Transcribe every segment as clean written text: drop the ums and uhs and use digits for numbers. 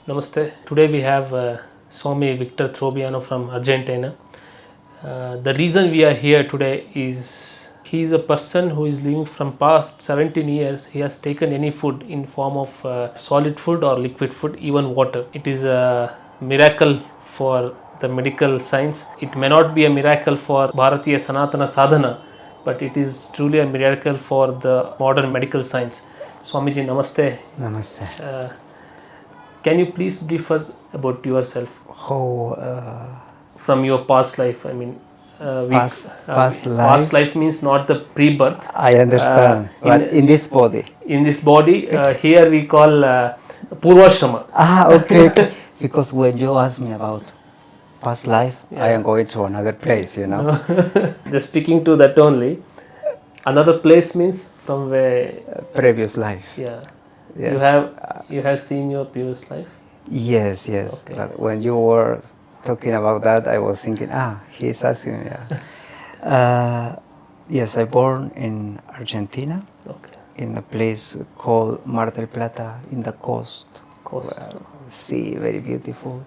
Namaste. Today we have Swamy Victor Trobiano from Argentina. The reason we are here today is he is a person who is living from past 17 years. He has taken any food in form of solid food or liquid food, even water. It is a miracle for the medical science. It may not be a miracle for Bharatiya Sanatana Sadhana, but it is truly a miracle for the modern medical science. Swamiji, namaste. Namaste. Can you please brief us about yourself How from your past life? I mean, past past life? life means not the pre-birth. I understand, but in this body. In this body, here we call Purvashrama. Okay, okay. Because when you ask me about past life, I am going to another place, you know. Just speaking to that only. Another place means from where. Previous life. Yeah. Yes. You have seen your previous life. Yes, yes. Okay. But when you were talking about that, I was thinking, he's asking me. Yes, I born in Argentina. Okay. In a place called Mar del Plata, in the coast. Coast. Sea, very beautiful.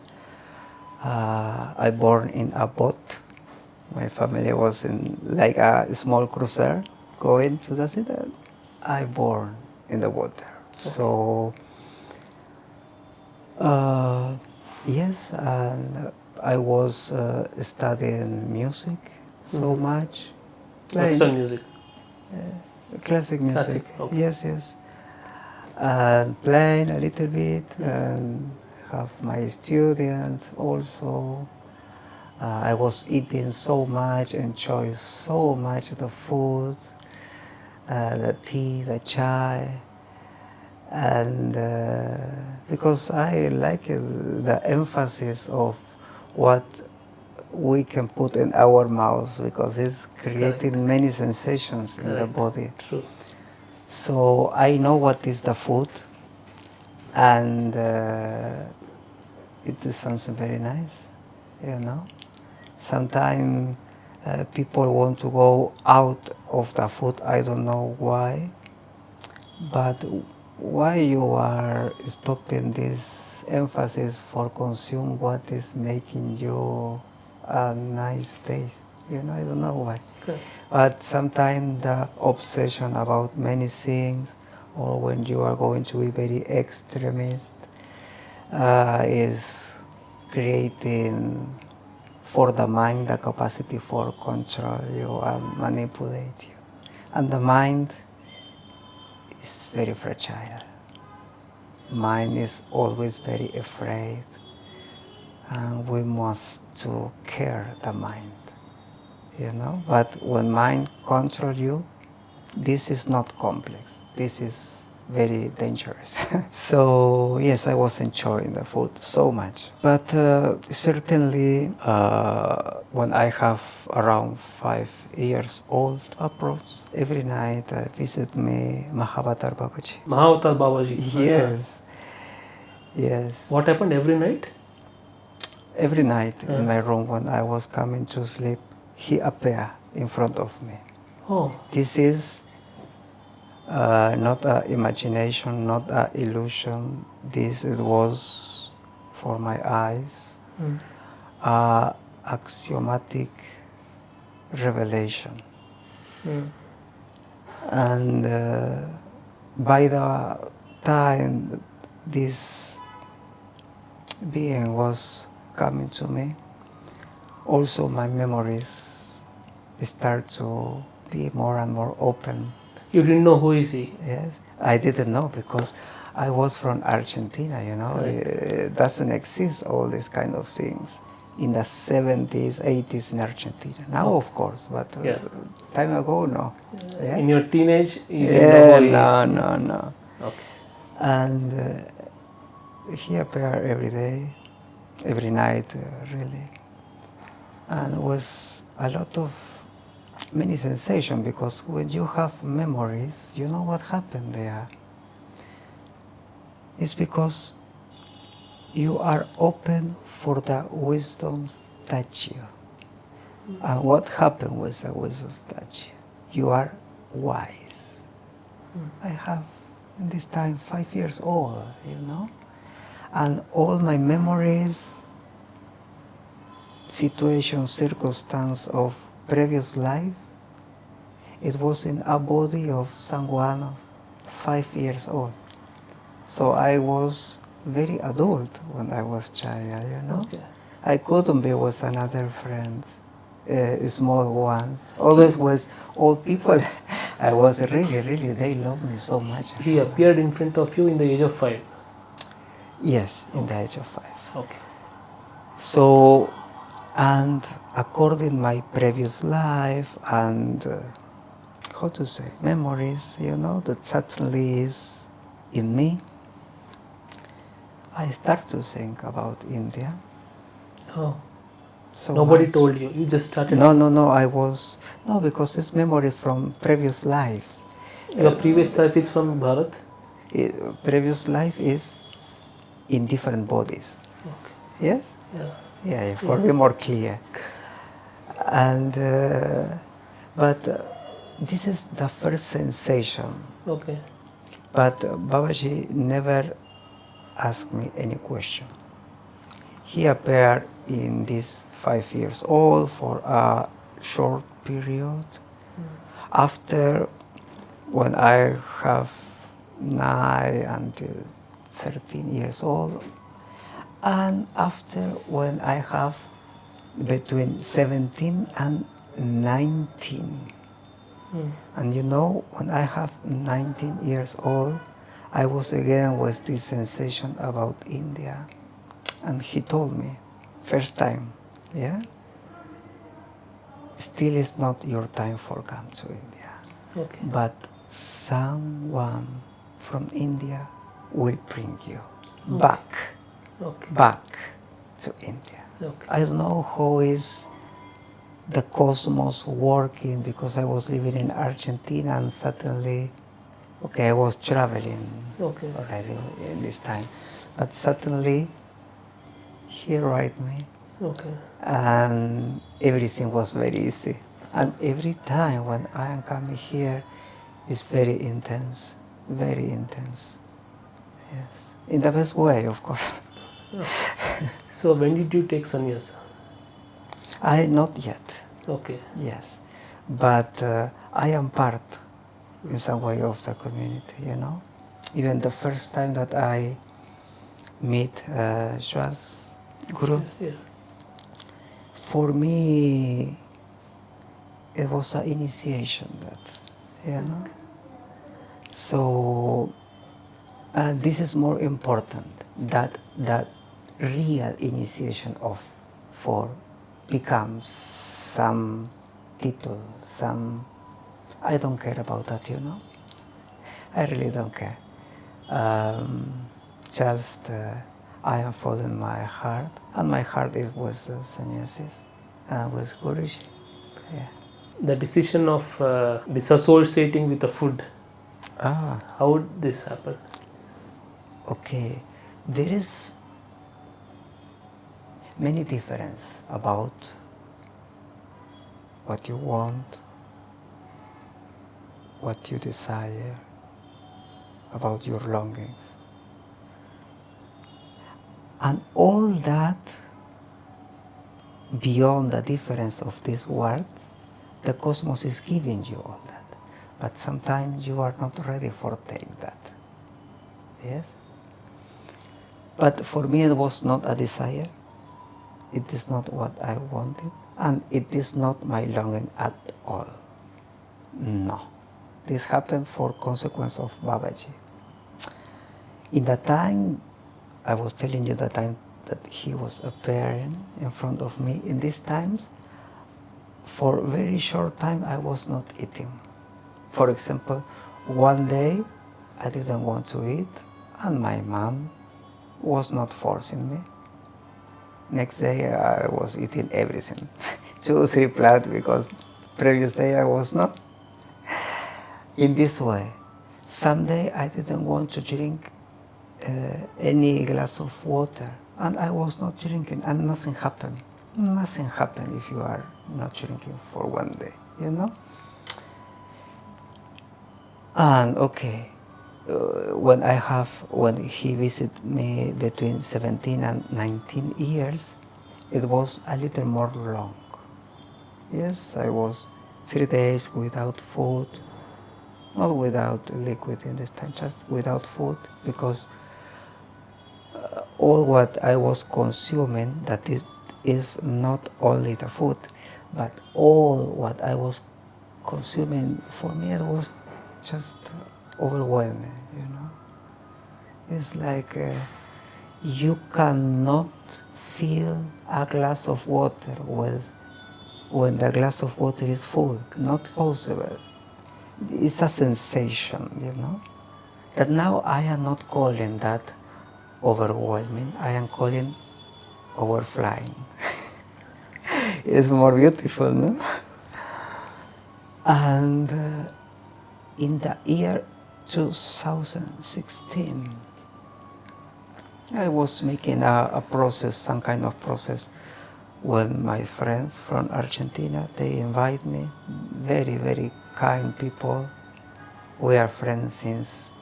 I born in a boat. My family was in like a small cruiser going to the city. I born in the water. Okay. So yes, and I was studying music so much. Western music. Classic music. Classic, okay. Yes, yes. And playing a little bit and have my students also. I was eating so much, enjoy so much the food, the tea, the chai, and because I like the emphasis of what we can put in our mouths because it's creating many sensations in the body. True. So I know what is the food, and it is something very nice, you know. Sometimes people want to go out of the food. I don't know why, but why you are stopping this emphasis for consume what is making you a nice taste? You know, I don't know why. Okay. But sometimes the obsession about many things, or when you are going to be very extremist, is creating for the mind the capacity for control you and manipulate you. And the mind is very fragile. Mind is always very afraid, and we must to care the mind, you know. But when mind control you, this is not complex. This is very dangerous. So yes, I was enjoying the food so much. But certainly when I have around 5 years old approach, every night I visit me Mahavatar Babaji. Mahavatar Babaji. Yes. Yes. What happened every night? Every night in my room when I was coming to sleep, he appeared in front of me. Oh. This is not an imagination, not an illusion. This was for my eyes, axiomatic revelation. And by the time this being was coming to me, also my memories start to be more and more open. You didn't know who is he? Yes, I didn't know because I was from Argentina, you know. Right. It doesn't exist, all these kind of things. In the 70s, 80s in Argentina. Now, of course, but time ago, no. Yeah? In your teenage, you didn't know who he is? No. Okay. And he appeared every day, every night, really. And it was a lot of many sensations because when you have memories, you know what happened there. It's because you are open for the wisdom's touch you. And what happened with the wisdom's touch you? You are wise. I have in this time 5 years old, you know. And all my memories, situation, circumstance of previous life, it was in a body of someone of 5 years old. So I was very adult when I was child, you know. Okay. I couldn't be with another friends, small ones. Always was old people. I was really, they loved me so much. He appeared in front of you in the age of 5. Yes, in the age of 5. Okay. So, and according my previous life and how to say, memories, you know, that suddenly is in me, I start to think about India. Oh. So Nobody much. told you. You just started. No, because it's memory from previous lives. Your previous life is from Bharat. Previous life is in different bodies. Okay. Yes? Yeah. Yeah, for be more clear. And, but this is the first sensation. Okay. But Babaji never asked me any question. He appeared in this 5 years old for a short period. After, when I have 9 until 13 years old, and after when I have between 17 and 19. And you know, when I have 19 years old, I was again with this sensation about India. And he told me, first time, yeah, still is not your time for come to India. Okay. But someone from India will bring you back, Okay. back to India. Okay. I don't know how is the cosmos working, because I was living in Argentina and suddenly, okay, I was traveling Okay. already in this time, but suddenly he write me, Okay. and everything was very easy. And every time when I am coming here, it's very intense, very intense. Yes, in the best way, of course. So when did you take sannyas? I not yet. Okay. Yes, but I am part in some way of the community, you know. Even the first time that I meet Shwas Guru, Yeah. for me it was an initiation that, you know. So this is more important, that real initiation of for becomes some title, some, I don't care about that, you know. I really don't care. Just I am following my heart, and my heart is with the sannyasis and with Guruji. Yeah. The decision of disassociating with the food. Ah, How would this happen? okay. There is many difference about what you want, what you desire, about your longings. And all that, beyond the difference of these words, the cosmos is giving you all that. But sometimes you are not ready for take that. Yes? But for me it was not a desire. It is not what I wanted. And it is not my longing at all. No. This happened for consequence of Babaji. In the time, I was telling you the time that he was appearing in front of me, in these times, for a very short time I was not eating. For example, one day I didn't want to eat, and my mom was not forcing me. Next day I was eating everything, 2 or 3 plates, because previous day I was not. In this way, someday I didn't want to drink any glass of water, and I was not drinking, and nothing happened. Nothing happened if you are not drinking for one day, you know? And okay, when he visited me between 17 and 19 years, it was a little more long. Yes, I was 3 days without food, not without liquid in this time, just without food, because all what I was consuming, that is not only the food, but all what I was consuming, for me it was just overwhelming, you know. It's like you cannot fill a glass of water when the glass of water is full. Not possible. It's a sensation, you know. That now I am not calling that overwhelming. I am calling overflying. It's more beautiful, no? And in the year 2016, I was making a process, some kind of process, when my friends from Argentina, they invite me, very, very kind people. We are friends since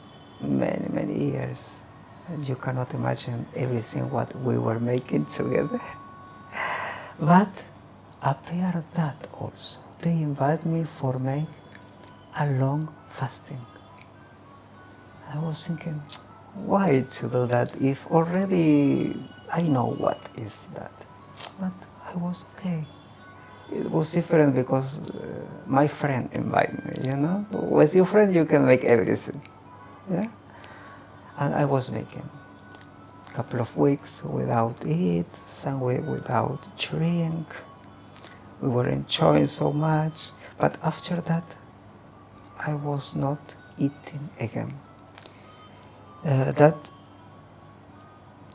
many, many years. And you cannot imagine everything what we were making together. But apart that also, they invite me for make a long fasting. I was thinking, why to do that if already I know what is that? But I was okay. It was different because my friend invited me, you know? With your friend you can make everything, yeah? And I was making a couple of weeks without eat, some weeks without drink. We were enjoying so much, but after that I was not eating again. That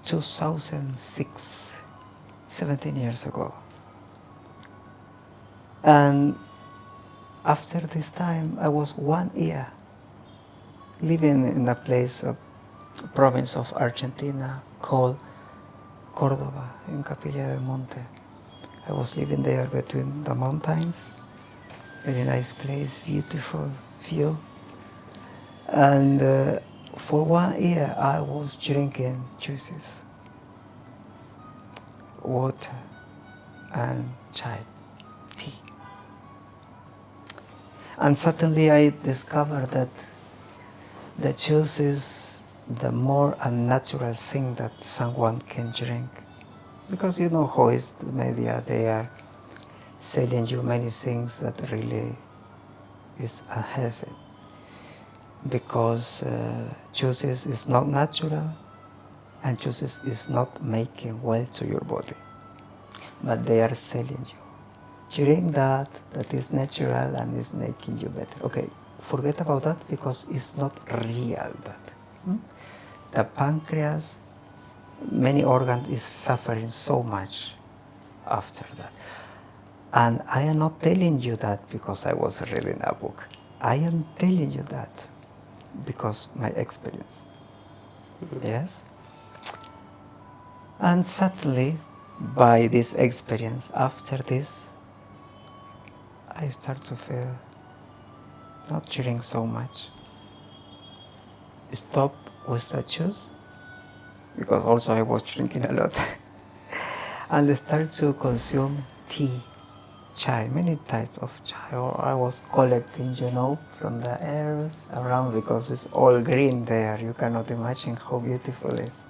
2006, 17 years ago. And after this time, I was 1 year living in a place, a province of Argentina called Córdoba, in Capilla del Monte. I was living there between the mountains, very nice place, beautiful view. And for 1 year, I was drinking juices, water, and chai, tea. And suddenly I discovered that the juice is the more unnatural thing that someone can drink. Because you know how is the media, they are selling you many things that really is unhealthy. Because juices is not natural and juices is not making well to your body. But they are selling you. Drink that is natural and is making you better. Okay, forget about that because it's not real that. The pancreas, many organs is suffering so much after that. And I am not telling you that because I was reading a book. I am telling you that because my experience. Yes? And suddenly, by this experience, after this, I start to feel not drink so much. Stop with the juice, because also I was drinking a lot. And start to consume tea, chai, many types of chai. Or I was collecting, you know, from the herbs around because it's all green there. You cannot imagine how beautiful it is.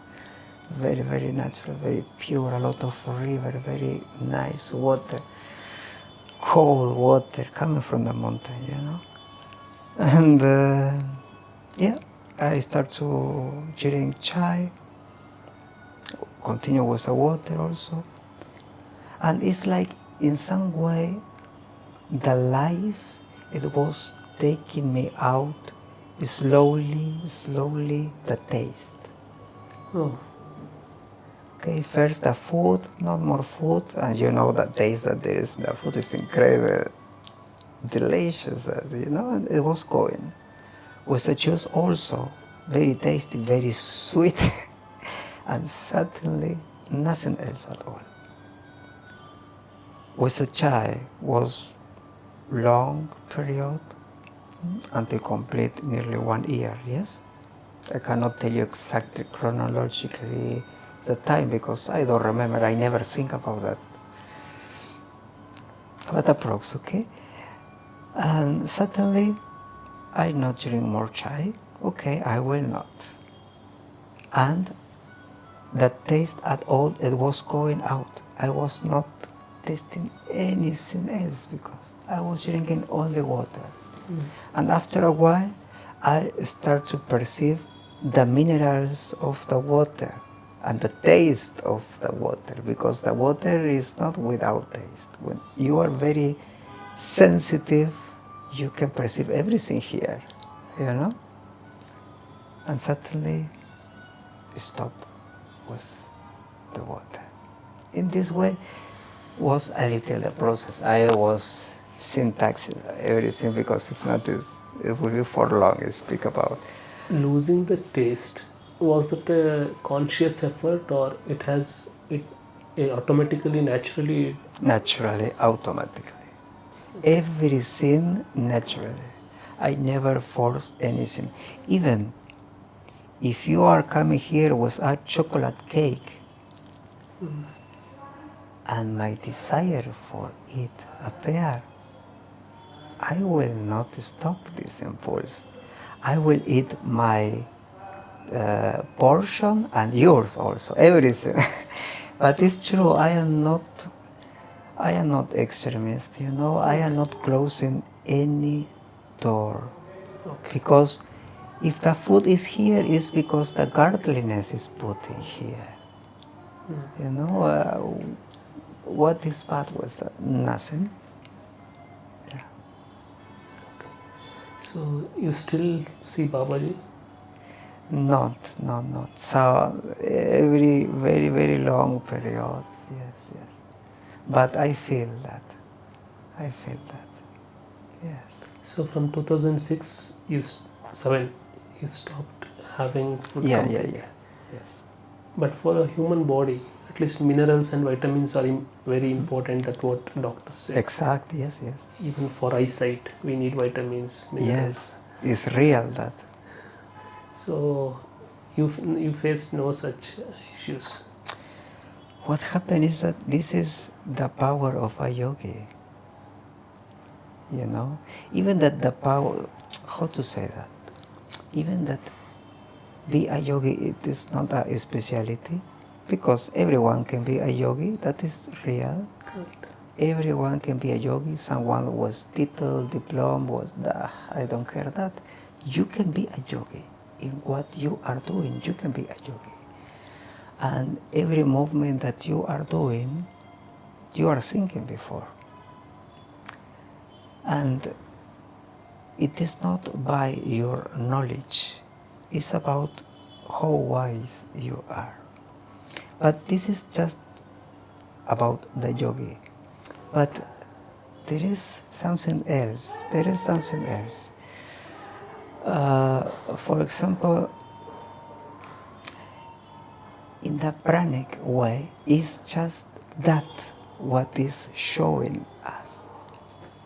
Very, very natural, very pure, a lot of river, very nice water, cold water coming from the mountain, you know. And yeah, I start to drink chai, continue with the water also. And it's like in some way the life, it was taking me out slowly, slowly, the taste. Oh. Okay, first the food, not more food, and you know the taste that there is, the food is incredible, delicious, you know, and it was going. With the juice also, very tasty, very sweet, and suddenly nothing else at all. With the chai was long period until complete nearly 1 year, yes? I cannot tell you exactly chronologically the time because I don't remember. I never think about that. But approx, okay? And suddenly, I not drink more chai. Okay, I will not. And the taste at all, it was going out. I was not tasting anything else because I was drinking only water. And after a while, I start to perceive the minerals of the water and the taste of the water, because the water is not without taste. When you are very sensitive, you can perceive everything here, you know? And suddenly, stop with the water. In this way, was a little the process. I was syntaxing everything because if not, it will be for long to speak about. Losing the taste, was it a conscious effort, or it automatically, naturally? Naturally, automatically. Everything naturally. I never force anything. Even if you are coming here with a chocolate cake, and my desire for it appear, I will not stop this impulse. I will eat my portion and yours also, everything. But it's true, I am not extremist, you know, I am not closing any door. Okay. Because if the food is here, it's because the godliness is put in here. You know, what is bad with that? Nothing. Yeah. So you still see Babaji? Not. So every very, very long period, yes. But I feel that. Yes. So from 2006, you stopped having food completely. Yes. But for a human body, at least minerals and vitamins are very important. That's what doctors say. Exactly, yes. Even for eyesight, we need vitamins, minerals. Yes, it's real that. So you faced no such issues. What happened is that this is the power of a yogi. You know, even that the power, how to say that? Even that be a yogi, it is not a speciality, because everyone can be a yogi. That is real. Correct. Everyone can be a yogi. Someone was title, diploma, I don't care that. You can be a yogi. In what you are doing, you can be a yogi. And every movement that you are doing, you are thinking before. And it is not by your knowledge. It's about how wise you are. But this is just about the yogi. But there is something else. For example, in the pranic way, is just that what is showing us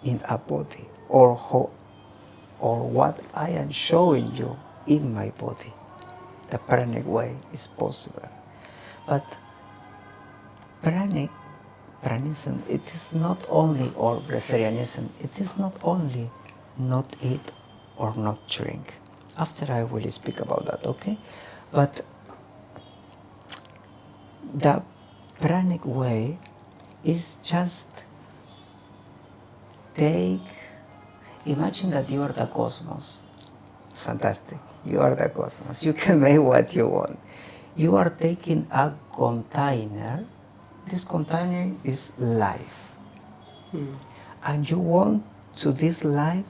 in a body, or what I am showing you in my body. The pranic way is possible. But pranism, it is not only, or Brazilianism, it is not only not eat or not drink. After I will speak about that, okay? But the pranic way is just imagine that you are the cosmos. Fantastic. You are the cosmos. You can make what you want. You are taking a container. This container is life. And you want to this life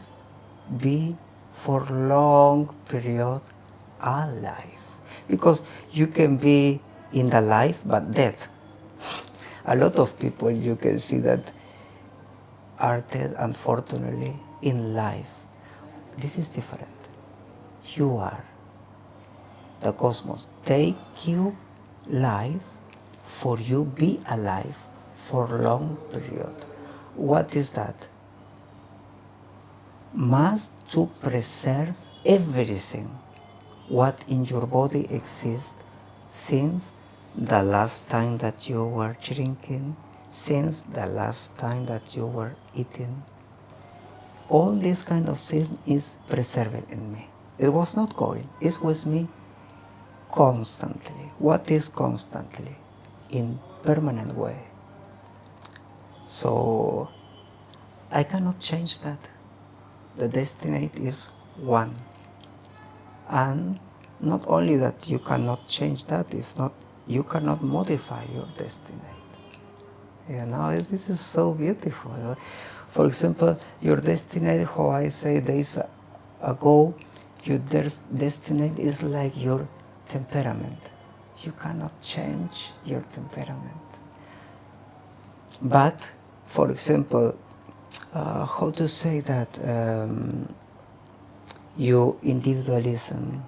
be for long period alive. Because you can be in the life but dead. A lot of people you can see that are dead, unfortunately, in life. This is different. You are. The cosmos take you life for you be alive for long period. What is that? Must to preserve everything what in your body exists since the last time that you were drinking, since the last time that you were eating. All this kind of things is preserved in me. It was not going, it was me constantly. What is constantly? In permanent way. So I cannot change that. The destiny is one. And not only that you cannot change that, if not, you cannot modify your destiny. You know, this is so beautiful. For example, your destiny, how I say days ago, your destiny is like your temperament. You cannot change your temperament. But, for example, how to say that your individualism,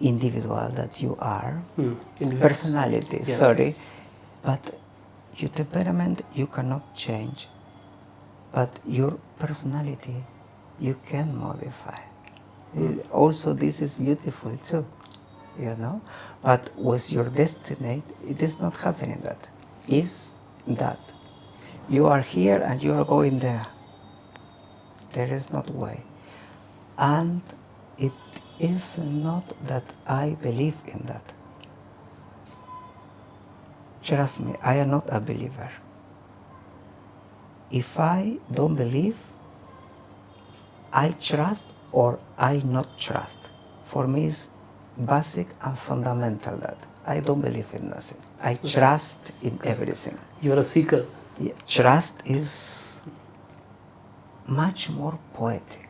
individual that you are, personality, Yeah. sorry, but your temperament you cannot change, but your personality you can modify. Also, this is beautiful too, you know. But with your destiny, it is not happening that. Is that you are here and you are going there. There is not way. And it is not that I believe in that. Trust me, I am not a believer. If I don't believe, I trust or I not trust. For me, it's basic and fundamental that I don't believe in nothing. I trust in everything. You are a seeker. Yeah, trust is much more poetic,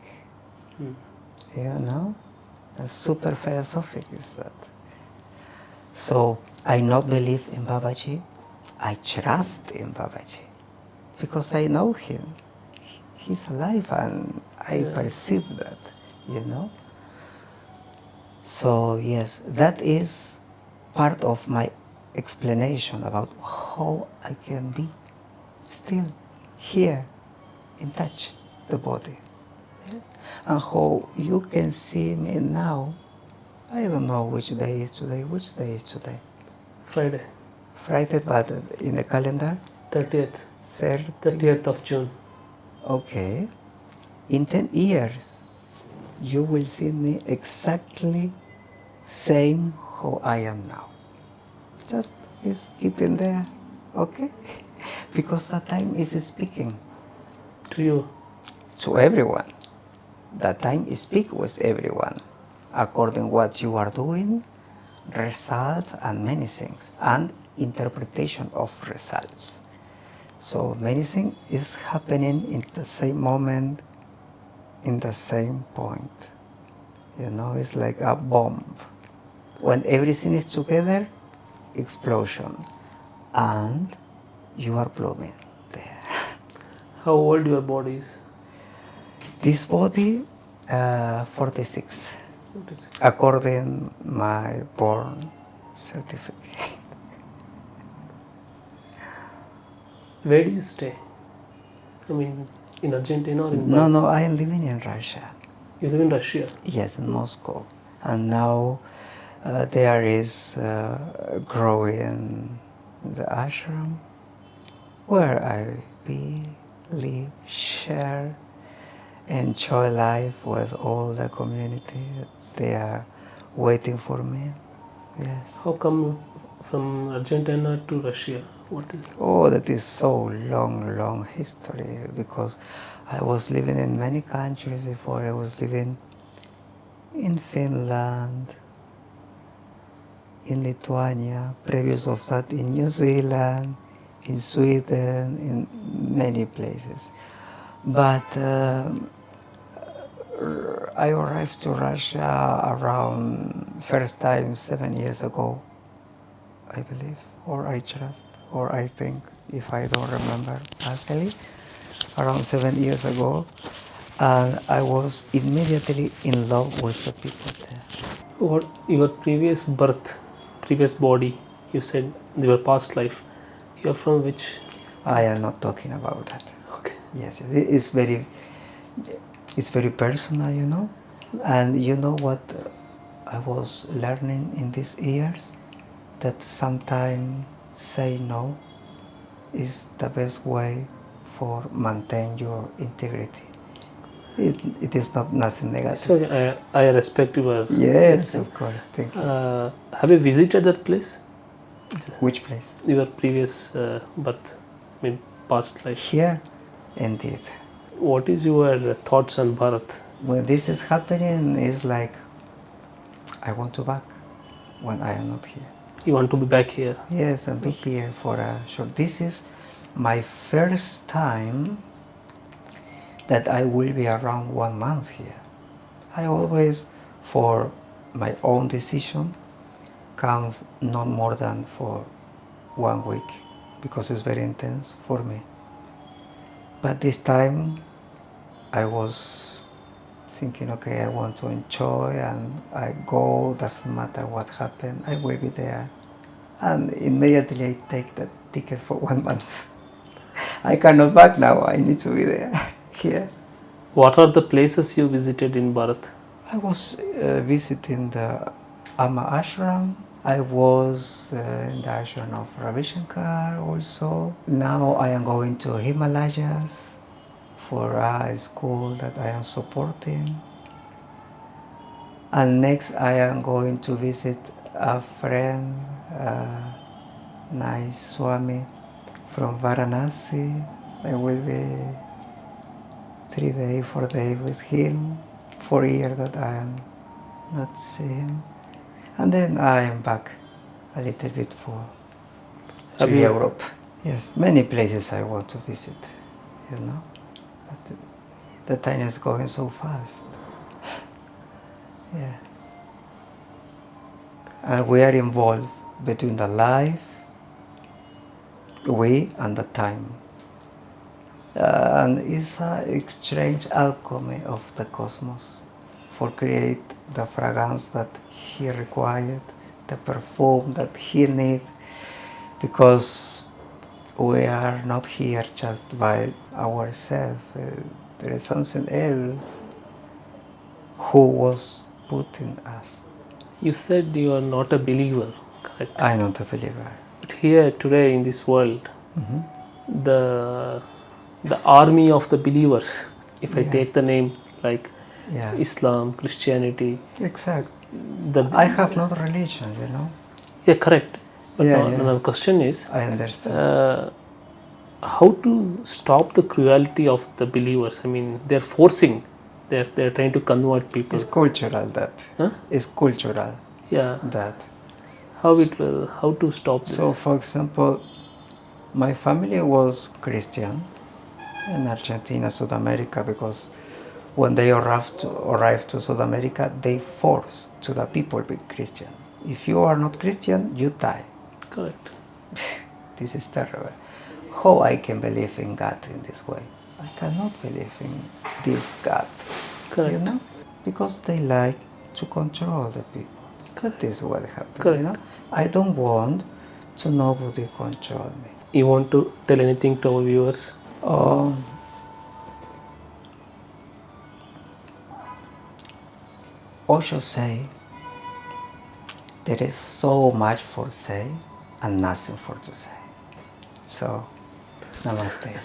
you know, and super philosophic is that. So I not believe in Babaji, I trust in Babaji because I know him. He's alive and I perceive that, you know. So yes, that is part of my explanation about how I can be still here in touch the body. Yes? And how you can see me now. I don't know which day is today. Which day is today? Friday, Friday, but in the calendar? 30th. 30. 30th of June. Okay. In 10 years, you will see me exactly same how I am now. Just is keeping there, okay? Because the time is speaking To you. to everyone. The time is speak with everyone, according what you are doing, results and many things, and interpretation of results. So many things is happening in the same moment, in the same point. You know, it's like a bomb. When everything is together, explosion, and you are blooming there. How old your body is? This body, 46, 46. according my born certificate. Where do you stay? I mean, in Argentina or in No, I am living in Russia. You live in Russia. Yes, in Moscow. And now there is growing the ashram where I be, live, share, enjoy life with all the community. They are waiting for me. Yes. How come you from Argentina to Russia? What is? Oh, that is so long history because I was living in many countries before. I was living in Finland, in Lithuania, previous of that in New Zealand, in Sweden, in many places. But I arrived to Russia around first time 7 years ago, I believe, or I trust, or I think, if I don't remember actually, around 7 years ago, and I was immediately in love with the people there. What your previous birth, previous body? You said your past life. You are from which? I am not talking about that. Okay. Yes, it's very personal, you know, and you know what I was learning in these years that sometimes say no is the best way for maintain your integrity. It is not nothing negative. So I respect your Yes, thing. of course. Thank you. Have you visited that place? Which place? Your previous birth, I mean past life. Here, indeed. What is your thoughts on Bharat? When this is happening, it's like I want to back when I am not here. You want to be back here? Yes, and be here for a short. This is my first time that I will be around 1 month here. I always, for my own decision, come not more than for 1 week because it's very intense for me. But this time I was thinking, okay, I want to enjoy and I go, doesn't matter what happened, I will be there. And immediately I take the ticket for 1 month. I cannot back now, I need to be there, here. What are the places you visited in Bharat? I was visiting the Amma Ashram. I was in the ashram of Ravi Shankar also. Now I am going to Himalayas for a school that I am supporting. And next I am going to visit a friend, nice Swami from Varanasi. I will be 3 days, 4 days with him. 4 years that I am not see him. And then I am back a little bit to Europe. Yes, many places I want to visit, you know. But the time is going so fast. Yeah. And we are involved between the life, we, and the time. And it's an strange alchemy of the cosmos for create the fragrance that he required, the perfume that he needs, because we are not here just by ourselves. There is something else who was putting us. You said you are not a believer, correct? I'm not a believer. But here today in this world, the army of the believers, if I take the name like Islam, Christianity. Exact. The, I have no religion, you know. Yeah, correct. But my question is, I understand. how to stop the cruelty of the believers? I mean, they're forcing, they're trying to convert people. It's cultural that. Huh? It's cultural. Yeah. That. How to stop this? So, for example, my family was Christian in Argentina, South America, because when they arrived to South America, they forced to the people be Christian. If you are not Christian, you die. Correct. This is terrible. How I can believe in God in this way? I cannot believe in this God. Correct. You know? Because they like to control the people. That is what happened. Correct. You know? I don't want to nobody control me. You want to tell anything to our viewers? Osho say there is so much for say and nothing for to say. So, namaste.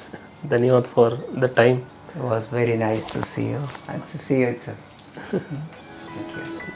Dhanyawad for the time. It was very nice to see you and to see you too. Thank you.